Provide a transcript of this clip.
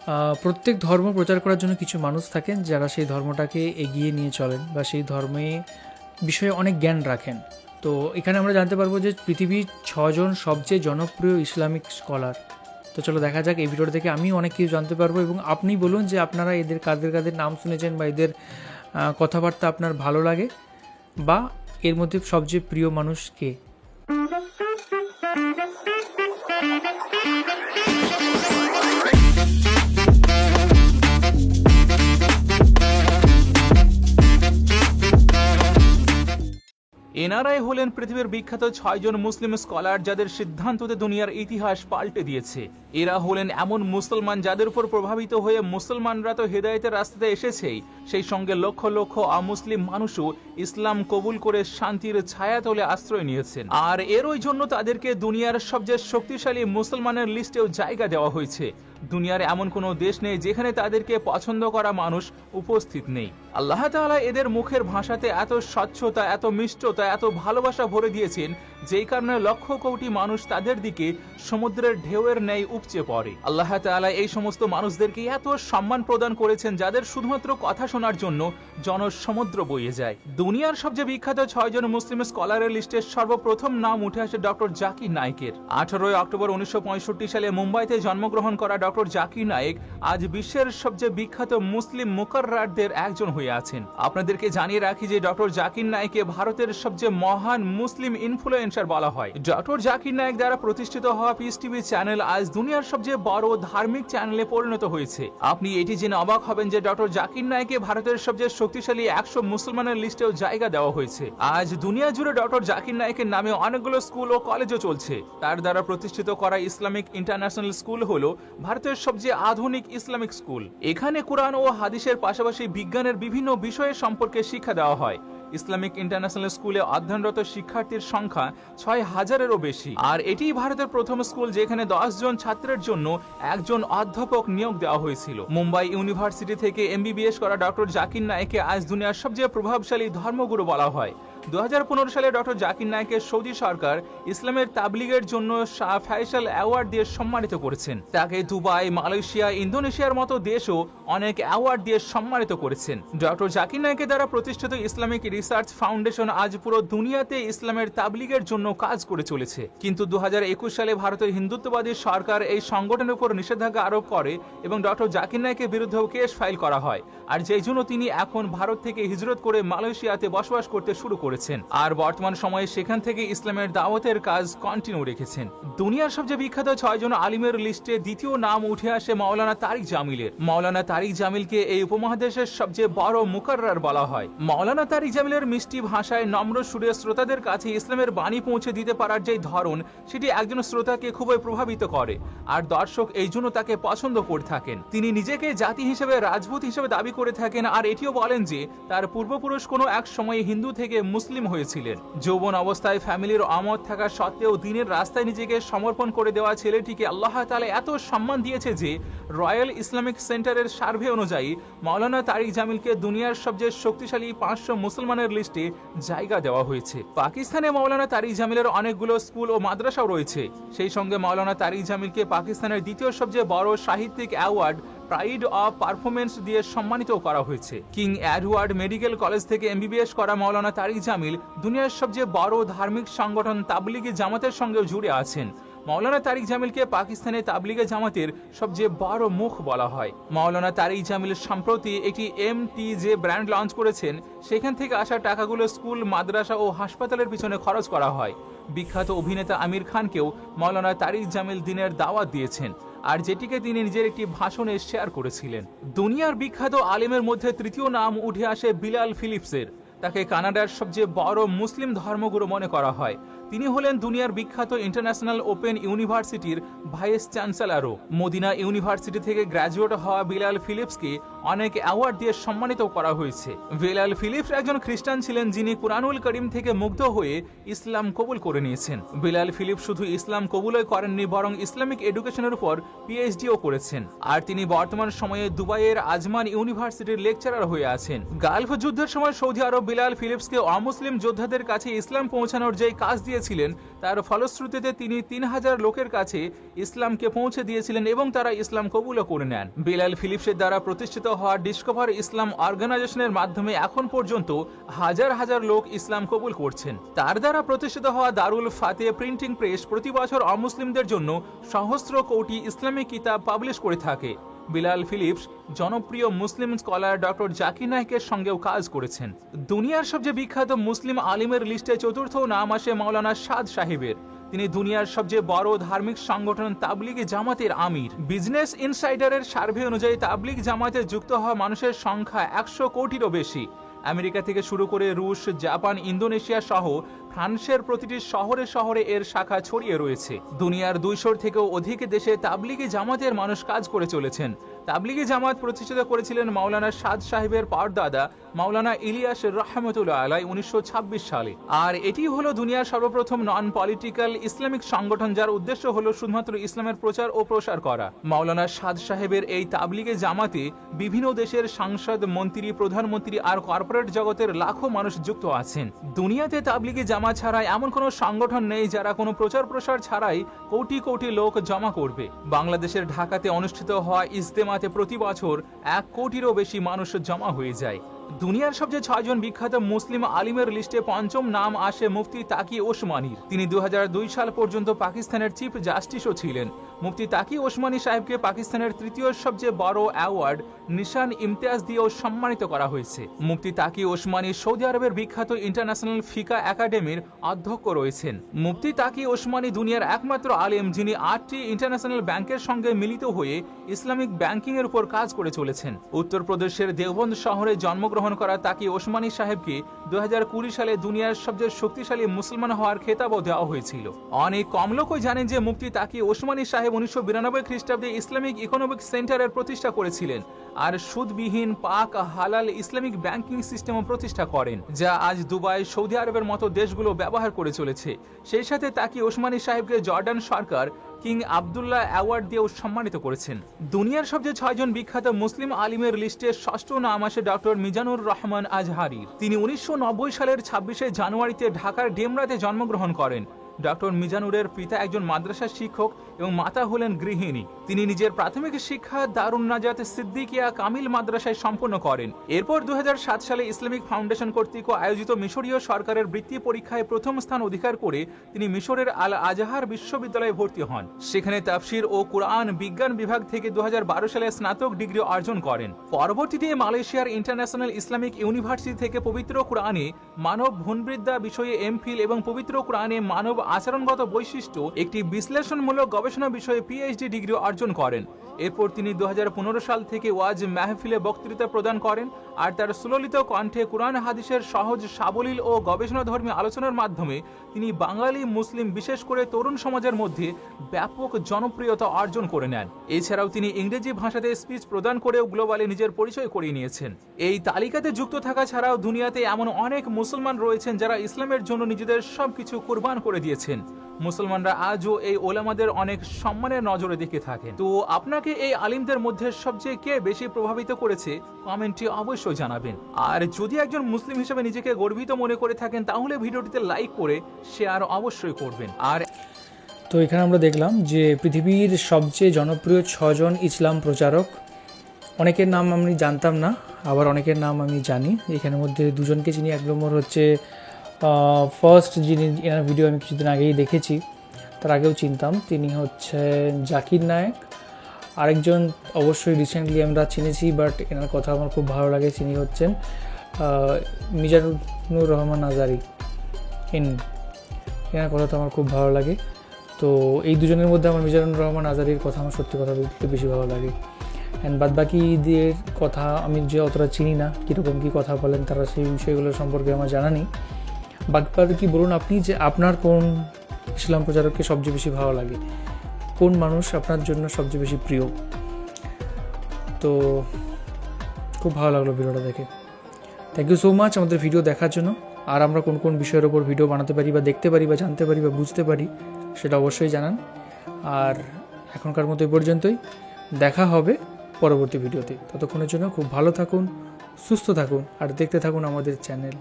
প্রত্যেক ধর্ম প্রচার করার জন্য কিছু মানুষ থাকেন যারা সেই ধর্মটাকে এগিয়ে নিয়ে চলেন বা সেই ধর্মে বিষয়ে অনেক জ্ঞান রাখেন। তো এখানে আমরা জানতে পারবো যে পৃথিবীর 6জন সবচেয়ে জনপ্রিয় ইসলামিক স্কলার। তো চলো দেখা যাক, এই ভিডিওটা থেকে আমি অনেক কিছু জানতে পারবো এবং আপনি বলুন যে আপনারা এদের কাদের কাদের নাম শুনেছেন বা এদের কথাবার্তা আপনার ভালো লাগে, বা এর মধ্যে সবচেয়ে প্রিয় মানুষ কে। এনারাই হলেন পৃথিবীর বিখ্যাত 6জন মুসলিম স্কলার যাদের সিদ্ধান্ততে দুনিয়ার ইতিহাস পাল্টে দিয়েছে। এরা হলেন এমন মুসলমান যাদের উপর প্রভাবিত হয়ে মুসলমানরা তো হেদায়েতের রাস্তাতে এসেছেই, সেই সঙ্গে লক্ষ লক্ষ অমুসলিম মানুষও ইসলাম কবুল করে শান্তির ছায়াতলে আশ্রয় নিয়েছেন। আর এরই জন্য তাদেরকে দুনিয়ার সবচেয়ে শক্তিশালী মুসলমানের লিস্টেও জায়গা দেওয়া হয়েছে। দুনিয়ার এমন কোনো দেশ নেই যেখানে তাদেরকে পছন্দ করা মানুষ উপস্থিত নেই। আল্লাহ তাআলা এদের মুখের ভাষাতে এত স্বচ্ছতা, এত মিষ্টতা, এত ভালোবাসা ভরে দিয়েছেন, যেই কারণে লক্ষ কোটি মানুষ তাদের দিকে সমুদ্রের ঢেউয়ের ন্যায় উপচে পড়ে। আল্লাহ তাআলা এই সমস্ত মানুষদেরকে এত সম্মান প্রদান করেছেন যাদের শুধুমাত্র কথা শোনার জন্য জনসমুদ্র বয়ে যায়। দুনিয়ার সবচেয়ে বিখ্যাত 6জন মুসলিম স্কলারের লিস্টে সর্বপ্রথম নাম উঠে আসে ডক্টর জাকির নায়েকের। 18 অক্টোবর 1965 সালে মুম্বাইতে জন্মগ্রহণ করা ডক্টর জাকির নায়েক আজ বিশ্বের সবচেয়ে বিখ্যাত মুসলিম মুকাররারদের একজন হয়ে আছেন। আপনাদেরকে জানিয়ে রাখি যে ডক্টর জাকির নায়েককে ভারতের সবচেয়ে মহান মুসলিম ইনফ্লুয়েন্সার বলা হয়। ডক্টর জাকির নায়েক দ্বারা প্রতিষ্ঠিত হওয়া পিস টিভি চ্যানেল আজ দুনিয়ার সবচেয়ে বড় ধার্মিক চ্যানেলে পরিণত হয়েছে। আপনি এটি জেনে অবাক হবেন যে ডক্টর জাকির নায়েককে ভারতের সবচেয়ে শক্তিশালী 100 মুসলমানের লিস্টেও জায়গা দেওয়া হয়েছে। আজ দুনিয়া জুড়ে ডক্টর জাকির নায়েকের নামে অনেকগুলো স্কুল ও কলেজও চলছে। তার দ্বারা প্রতিষ্ঠিত করা ইসলামিক ইন্টারন্যাশনাল স্কুল হলো ভারতের সবচেয়ে আধুনিক ইসলামিক স্কুল। এখানে কোরআন ও হাদিসের পাশাপাশি বিজ্ঞানের বিভিন্ন বিষয়ের সম্পর্কে শিক্ষা দেওয়া হয়। ইসলামিক ইন্টারন্যাশনাল স্কুলে অধ্যয়নরত শিক্ষার্থীর সংখ্যা 6000-এরও বেশি। আর এটিই ভারতের প্রথম স্কুল যেখানে 10 জন ছাত্রের জন্য একজন অধ্যাপক নিয়োগ দেওয়া হয়েছিল। মুম্বাই ইউনিভার্সিটি থেকে MBBS করা ডক্টর জাকির নায়েককে আজ দুনিয়ার সবচেয়ে প্রভাবশালী ধর্মগুরু বলা হয়। 2015 সালে ডক্টর জাকির নায়েককে সৌদি সরকার ইসলামের তাবলিগের জন্য শাহ ফয়সাল অ্যাওয়ার্ড দিয়ে সম্মানিত করেছেন। তাকে দুবাই, মালয়েশিয়া, ইন্দোনেশিয়ার মতো দেশও অনেক অ্যাওয়ার্ড দিয়ে সম্মানিত করেছেন। ডক্টর জাকির নায়েকের দ্বারা প্রতিষ্ঠিত ইসলামিক রিসার্চ ফাউন্ডেশন আজ পুরো দুনিয়াতে ইসলামের তাবলিগের জন্য কাজ করে চলেছে। কিন্তু 2021 সালে ভারতের হিন্দুত্ববাদী সরকার এই সংগঠনের উপর নিষেধাজ্ঞা আরোপ করে এবং ডক্টর জাকির নায়েকের বিরুদ্ধেও কেস ফাইল করা হয়। আর যেই জন্য তিনি এখন ভারত থেকে হিজরত করে মালয়েশিয়াতে বসবাস করতে শুরু করেছেন। আর বর্তমান সময়ে সেখান থেকে ইসলামের দাওয়াতের কাজ কন্টিনিউ রেখেছেন। দুনিয়ার সবচেয়ে বিখ্যাত 6জন আলিমের লিস্টে দ্বিতীয় নাম উঠে আসে মাওলানা তারিক জামিলের। মাওলানা তারিক জামিলকে এই উপমহাদেশের সবচেয়ে বড় মুকাররার বলা হয়। মাওলানা তারিক জামিলের মিষ্টি ভাষায় নম্র সুরে শ্রোতাদের কাছে ইসলামের বাণী পৌঁছে দিতে পারার যে ধরন, সেটি একজন শ্রোতাকে খুবই প্রভাবিত করে। আর দর্শক এই জন্য তাকে পছন্দ করে থাকেন। তিনি নিজেকে জাতি হিসেবে, রাজপুত হিসেবে দাবি করে থাকেন আর এটিও বলেন যে তার পূর্বপুরুষ কোনো এক সময়ে হিন্দু থেকে মুসলিম হয়েছিলেন। যৌবন অবস্থায় ফ্যামিলির আমত থাকা সত্ত্বেও দিনের রাস্তায় নিজেকে সমর্পণ করে দেওয়া ছেলেটিকে আল্লাহ তাআলা এত সম্মান দিয়েছে যে রয়্যাল ইসলামিক সেন্টারের সার্ভে অনুযায়ী মাওলানা তারিক জামিলকে দুনিয়ার সবচেয়ে শক্তিশালী 500 মুসলমানের লিস্টে জায়গা দেওয়া হয়েছে। পাকিস্তানে মাওলানা তারিক জামিলের অনেকগুলো স্কুল ও মাদ্রাসাও রয়েছে। সেই সঙ্গে মাওলানা তারিক জামিলকে পাকিস্তানের দ্বিতীয় সবচেয়ে বড় সাহিত্যিক অ্যাওয়ার্ড প্রাইড অফ পারফরমেন্স দিয়ে সম্মানিত করা হয়েছে। কিং এডওয়ার্ড মেডিকেল কলেজ থেকে MBBS করা মাওলানা তারিক জামিল দুনিয়ার সবচেয়ে বড় ধার্মিক সংগঠন তাবলিগি জামাতের সঙ্গেও জুড়ে আছেন। মাওলানা তারিক জামিলকে পাকিস্তানে তাবলিগে জামাতের সবচেয়ে বড় মুখ বলা হয়। মাওলানা তারিক জামিল সম্প্রতি একটি MTJ ব্র্যান্ড লঞ্চ করেছেন। সেখান থেকে আসা টাকাগুলো স্কুল, মাদ্রাসা ও হাসপাতালের পিছনে খরচ করা হয়। বিখ্যাত অভিনেতা আমির খানকেও মাওলানা তারিক জামিল দিনের দাওয়াত দিয়েছেন, আর যেটিকে তিনি নিজের একটি ভাষণে শেয়ার করেছিলেন। দুনিয়ার বিখ্যাত আলেমের মধ্যে তৃতীয় নাম উঠে আসে বিলাল ফিলিপসের। তাকে কানাডার সবচেয়ে বড় মুসলিম ধর্মগুরু মনে করা হয়। তিনি হলেন দুনিয়ার বিখ্যাত ইন্টারন্যাশনাল ওপেন ইউনিভার্সিটির ভাইস চ্যান্সেলরও। মদিনা ইউনিভার্সিটি থেকে গ্র্যাজুয়েট হওয়া বিলাল ফিলিপসকে অনেক অ্যাওয়ার্ড দিয়ে সম্মানিত করা হয়েছে। বিলাল ফিলিপস একজন খ্রিস্টান ছিলেন যিনি কুরআনুল করিম থেকে মুগ্ধ হয়ে ইসলাম কবুল করে নিয়েছেন। বিলাল ফিলিপস শুধু ইসলাম কবুলই করেননি, বরং ইসলামিক এডুকেশনের উপর PhDও করেছেন। আর তিনি বর্তমান সময়ে দুবাইয়ের আজমান ইউনিভার্সিটির লেকচারার হয়ে আছেন। গালফ যুদ্ধের সময় সৌদি আরব বিলাল ফিলিপসকে অমুসলিম যোদ্ধাদের কাছে ইসলাম পৌঁছানোর যে কাজ দিয়েছে রেখেছিলেন, তার ফলশ্রুতিতে তিনি 3000 লোকের কাছে ইসলামকে পৌঁছে দিয়েছিলেন এবং তারা ইসলাম কবুলও করে নেন। বিলাল ফিলিপসের দ্বারা প্রতিষ্ঠিত হওয়া ডিসকভার ইসলাম অর্গানাইজেশনের মাধ্যমে এখন পর্যন্ত হাজার হাজার লোক ইসলাম কবুল করছেন। তার দ্বারা প্রতিষ্ঠিত হওয়া দারুল ফাতে প্রিন্টিং প্রেস প্রতি বছর অমুসলিমদের জন্য সহস্র কোটি ইসলামিক কিতাব পাবলিশ করে থাকে। বিলাল ফিলিপস জনপ্রিয় মুসলিম স্কলার ডক্টর জাকির নায়েকের সঙ্গেও কাজ করেছেন। দুনিয়ার সবচেয়ে বিখ্যাত মুসলিম আলিমের লিস্টে চতুর্থ নাম আসে মাওলানা সাদ সাহেবের। তিনি দুনিয়ার সবচেয়ে বড় ধার্মিক সংগঠন তাবলিগি জামাতের আমির। বিজনেস ইনসাইডারের সার্ভে অনুযায়ী তাবলিগ জামাতে যুক্ত হওয়া মানুষের সংখ্যা 100 কোটিরও বেশি। আমেরিকা থেকে শুরু করে রুশ, জাপান, ইন্দোনেশিয়া সহ ফ্রান্সের প্রতিটি শহরে শহরে এর শাখা ছড়িয়ে রয়েছে। দুনিয়ার 200 থেকেও অধিক দেশে তাবলিগি জামাতের মানুষ কাজ করে চলেছেন। তাবলিগি জামাত প্রতিষ্ঠিত করেছিলেন মাওলানা সাদ সাহেবের পরদাদা মাওলানা ইলিয়াস রহমতুল্লাহ আলাই 1926 সালে। আর এটি হলো দুনিয়ার সর্বপ্রথম নন পলিটিক্যাল ইসলামিক সংগঠন যার উদ্দেশ্য হলো শুধুমাত্র ইসলামের প্রচার ও প্রসার করা। মাওলানা সাদ সাহেবের এই তাবলিগি জামাতে বিভিন্ন দেশের সাংসদ, মন্ত্রী, প্রধানমন্ত্রী আর কর্পোরেট জগতের লাখো মানুষ যুক্ত আছেন। দুনিয়াতে তাবলিগি জামাত ছাড়া এমন কোনো সংগঠন নেই যারা কোনো প্রচার প্রসার ছাড়াই কোটি কোটি লোক জমা করবে। বাংলাদেশের ঢাকাতে অনুষ্ঠিত হওয়া ইজতেমাতে প্রতি বছর 1 কোটিরও বেশি মানুষ জমা হয়ে যায়। দুনিয়ার সবচেয়ে 6 জন বিখ্যাত মুসলিম আলিমের লিস্টে পঞ্চম নাম আসে মুফতি তাকি ওসমানীর। তিনি 2002 সাল পর্যন্ত পাকিস্তানের চিফ জাস্টিসও ছিলেন। মুফতি তাকি ওসমানী সাহেবকে পাকিস্তানের তৃতীয় সবচেয়ে বড় অ্যাওয়ার্ড নিশান ইমতিয়াজ দিয়েও সম্মানিত করা হয়েছে। মুফতি তাকি ওসমানী সৌদি আরবের বিখ্যাত ইন্টারন্যাশনাল ফিকা একাডেমির অধ্যক্ষ রয়েছেন। মুফতি তাকি ওসমানী দুনিয়ার একমাত্র আলেম যিনি 8টি ইন্টারন্যাশনাল ব্যাংকের সঙ্গে মিলিত হয়ে ইসলামিক ব্যাংকিং এর উপর কাজ করে চলেছেন। উত্তরপ্রদেশের দেওবন্দ শহরে জন্মগ্রহণ করা তাকি ওসমানী সাহেবকে 2020 সালে দুনিয়ার সবচেয়ে শক্তিশালী মুসলমান হওয়ার খেতাবও দেওয়া হয়েছিল। অনেক কম লোকই জানেন যে মুফতি তাকি ওসমানী সাহেব 1992 খ্রিস্টাব্দে ইসলামিক ইকোনমিক সেন্টারের প্রতিষ্ঠা করেছিলেন আর সুদবিহীন পাক হালাল ইসলামিক ব্যাংকিং সিস্টেমও প্রতিষ্ঠা করেন, যা আজ দুবাই, সৌদি আরবের মতো দেশগুলো ব্যবহার করে চলেছে। সেই সাথে তাকি ওসমানী সাহেবকে জর্ডান সরকার কিং আবদুল্লাহ অ্যাওয়ার্ড দিয়েও সম্মানিত করেছেন। দুনিয়ার সবচেয়ে 6 জন বিখ্যাত মুসলিম আলিমের লিস্টে ষষ্ঠ নাম আসে ডক্টর মিজানুর রহমান আজহারির। তিনি 1990 সালের 26শে জানুয়ারিতে ঢাকার ডেমরাতে জন্মগ্রহণ করেন। ডক্টর মিজানুরের পিতা একজন মাদ্রাসা শিক্ষক এবং মাতা হলেন গৃহিণী। তিনি নিজের প্রাথমিক শিক্ষা দারুন নাজাত সিদ্দিকিয়া কামিল মাদ্রাসায় সম্পন্ন করেন। এরপর 2007 সালে ইসলামিক ফাউন্ডেশন কর্তৃক আয়োজিত মিশরীয় সরকারের বৃত্তি পরীক্ষায় প্রথম স্থান অধিকার করে তিনি মিশরের আল আজহার বিশ্ববিদ্যালয়ে ভর্তি হন। সেখানে তাফসির ও কুরআন বিজ্ঞান বিভাগ থেকে 2012 সালে স্নাতক ডিগ্রি অর্জন করেন। পরবর্তীতে মালয়েশিয়ার ইন্টারন্যাশনাল ইসলামিক ইউনিভার্সিটি থেকে পবিত্র কুরআনে মানব ভূনবিদ্যা বিষয়ে এমফিল এবং পবিত্র কুরআনে মানব আচরণগত বৈশিষ্ট্য একটি বিশ্লেষণমূলক গবেষণা বিষয়ে পিএইচডি ডিগ্রি অর্জন করেন। এরপর তিনি 2015 সাল থেকে ওয়াজ মাহফিলে বক্তৃতা প্রদান করেন আর তার সুললিত কণ্ঠে কুরআন হাদিসের সহজ, সাবলীল ও গবেষণাধর্মী আলোচনার মাধ্যমে তিনি বাঙালি মুসলিম, বিশেষ করে তরুণ সমাজের মধ্যে ব্যাপক জনপ্রিয়তা অর্জন করে নেন। এছাড়াও তিনি ইংরেজি ভাষাতে স্পিচ প্রদান করেও গ্লোবালে নিজের পরিচয় করিয়ে নিয়েছেন। এই তালিকাতে যুক্ত থাকা ছাড়াও দুনিয়াতে এমন অনেক মুসলমান রয়েছেন যারা ইসলামের জন্য নিজেদের সবকিছু কুরবান করে দিয়েছেন। মুসলমানরা আজও এই ওলামাদের অনেক সম্মানের নজরে দেখে থাকেন। তো আপনাকে এই আলিমদের মধ্যে সবচেয়ে কে বেশি প্রভাবিত করেছে কমেন্টে অবশ্যই জানাবেন। আর যদি একজন মুসলিম হিসেবে নিজেকে গর্বিত মনে করে থাকেন তাহলে ভিডিওটিতে লাইক করে শেয়ার অবশ্যই করবেন। আর তো এখানে আমরা দেখলাম যে পৃথিবীর সবচেয়ে জনপ্রিয় 6 জন ইসলাম প্রচারক। অনেকের নাম আমি জানতাম না, আবার অনেকের নাম আমি জানি। এখানের মধ্যে 2 জনকে চিনি। 1 নম্বর হচ্ছে ফার্স্ট, যিনি এনার ভিডিও আমি কিছুদিন আগেই দেখেছি, তার আগেও চিনতাম, তিনি হচ্ছে জাকির নায়েক। আরেকজন অবশ্যই রিসেন্টলি আমরা চিনেছি, বাট এনার কথা আমার খুব ভালো লাগে, তিনি হচ্ছেন মিজানুর রহমান আজহারি। এনার কথা তো আমার খুব ভালো লাগে। তো এই 2 জনের মধ্যে আমার মিজানুর রহমান আজহারির কথা আমার সত্যি কথা বলতে বেশি ভালো লাগে। অ্যান্ড বাদবাকিদের কথা আমি যে অতটা চিনি না, কীরকম কী কথা বলেন তারা, সেই বিষয়গুলো সম্পর্কে আমার জানা নেই। বাদবাকি বলুন আপনি যে আপনার কোন ইসলাম প্রচারককে সবচেয়ে বেশি ভালো লাগে, কোন মানুষ আপনার জন্য সবচেয়ে বেশি প্রিয়। তো খুব ভালো লাগলো ভিডিওটা দেখে। থ্যাংক ইউ সো মাচ আমাদের ভিডিও দেখার জন্য। আর আমরা কোন কোন বিষয়ের ওপর ভিডিও বানাতে পারি বা দেখতে পারি বা জানতে পারি বা বুঝতে পারি সেটা অবশ্যই জানান। আর এখনকার মতো এই পর্যন্তই, দেখা হবে পরবর্তী ভিডিওতে। ততক্ষণের জন্য খুব ভালো থাকুন, সুস্থ থাকুন আর দেখতে থাকুন আমাদের চ্যানেল।